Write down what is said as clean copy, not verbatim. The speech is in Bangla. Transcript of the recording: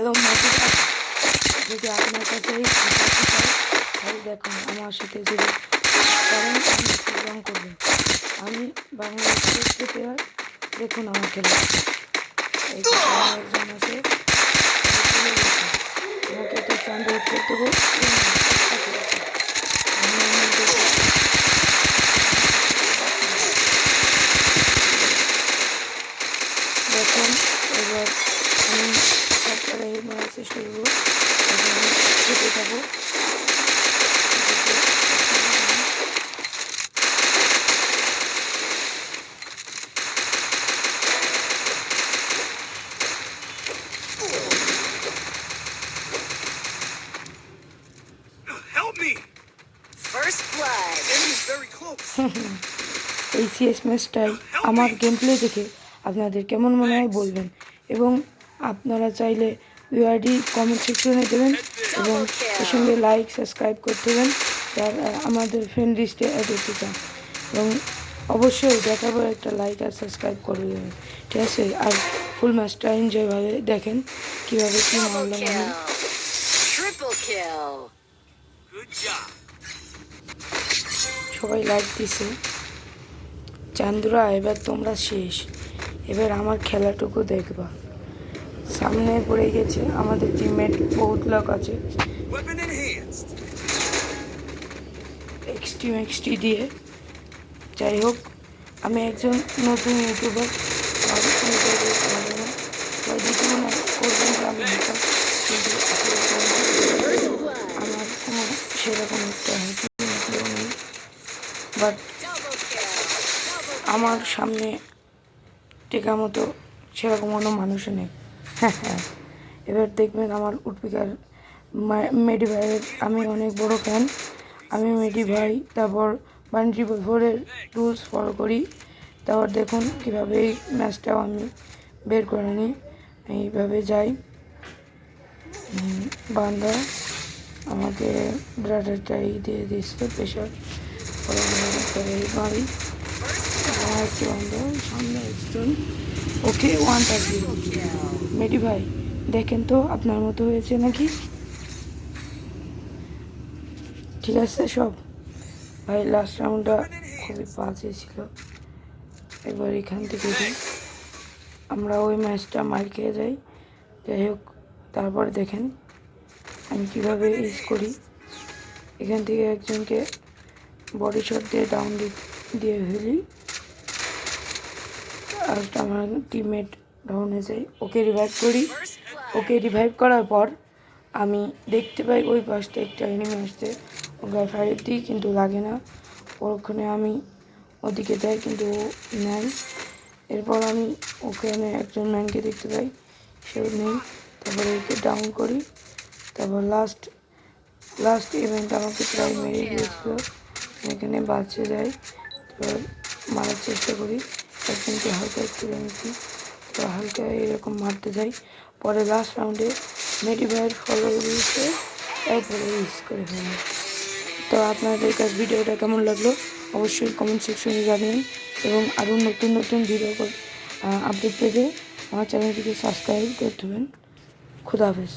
হ্যালো মধুরা, যদি আপনার কাছে এই শিখাতে চাই তাহলে দেখুন আমার সাথে যদি করেন আমি রং করবেন। আমি বাংলাদেশের প্লেয়ার, দেখুন আমার খেলা। এই যে একজন আছে, আমাকে একটা চাঁদ হচ্ছে দেবো। দেখুন এবার আমি সবটাই মারার চেষ্টা করবো, খেতে যাবো। এই সিএস ম্যাচটাই আমার গেম প্লে দেখে আপনাদের কেমন মনে হয় বলবেন, এবং আপনারা চাইলে ইউআইডি কমেন্ট সেকশনে দেবেন এবং এর সঙ্গে লাইক সাবস্ক্রাইব করতে দেবেন যারা আমাদের ফ্রেন্ড লিস্টে অ্যাড হতে চান, এবং অবশ্যই দেখাবো একটা লাইক আর সাবস্ক্রাইব করে দেবেন, ঠিক আছে? আর ফুল ম্যাচটা এনজয়ভাবে দেখেন কীভাবে কী মারলাম আমি। সবাই লাইক দিছে। চান্দুরা এবার তোমরা শেষ, এবার আমার খেলাটুকু দেখবা। সামনে পড়ে গেছে আমাদের টিমমেট, বহুত লোক আছে এক্সটি দিয়ে। যাই হোক, আমি একজন নতুন ইউটিউবার, করবেন যে আমি কিন্তু আমার কোনো সেরকম একটা নেই, বাট আমার সামনে টেকা মতো সেরকম কোনো মানুষও নেই। হ্যাঁ হ্যাঁ, এবার দেখবেন আমার উডপিকার মেডি ভাইয়ের আমি অনেক বড় ফ্যান। আমি মেডি ভাই, তারপর 144-এর রুলস ফলো করি। তারপর দেখুন কীভাবে এই ম্যাচটাও আমি বের করে নিই। এইভাবে যাই, বান্দা আমাকে ব্রাডারটাই দিয়ে দিচ্ছে প্রেশার করে বাড়ি। একটি বান্দা সামনে একজন, ওকে 1-0। মেডি ভাই দেখেন তো আপনার মতো হয়েছে নাকি? ঠিক আছে সব ভাই, লাস্ট রাউন্ডটা খুবই বাজে ছিল। এবার এখান থেকে আমরা ওই ম্যাচটা মার খেয়ে যাই। যাই হোক, তারপর দেখেন আমি কীভাবে ইউজ করি। এখান থেকে একজনকে বডি শট দিয়ে ডাউন দিয়ে ফেলি। আর আমার টিমমেট ডাউন হয়ে যায়, ওকে রিভাইভ করি। ওকে রিভাইভ করার পর আমি দেখতে পাই ওই পাশটা একটা এনিমি আসছে, ওকে ফায়ার দিই কিন্তু লাগে না। ওখানে আমি ওদিকে যাই কিন্তু নেই। এরপর আমি ওখানে একজন ম্যানকে দেখতে পাই, সেও নেই। তারপরে ওকে ডাউন করি। তারপর লাস্ট ইভেন্ট আমাকে প্রায় মেরে গিয়েছিল, এখানে বাঁচে যাই। তারপর মারার চেষ্টা করি, একজনকে হালকা একটু ভেঙেছি, তো হালকা এরকম মারতে যাই। পরে লাস্ট রাউন্ডে মেডি ভাইয়ের ফলো দিয়েছে, এরপরে ইউজ করে ফেলি। তো আপনাদের কাছে ভিডিওটা কেমন লাগলো অবশ্যই কমেন্ট সেকশনে জানিয়ে, এবং আরও নতুন নতুন ভিডিও আপডেট পেতে আমার চ্যানেলটিকে সাবস্ক্রাইব করতে হবেন। খুদা হাফেজ।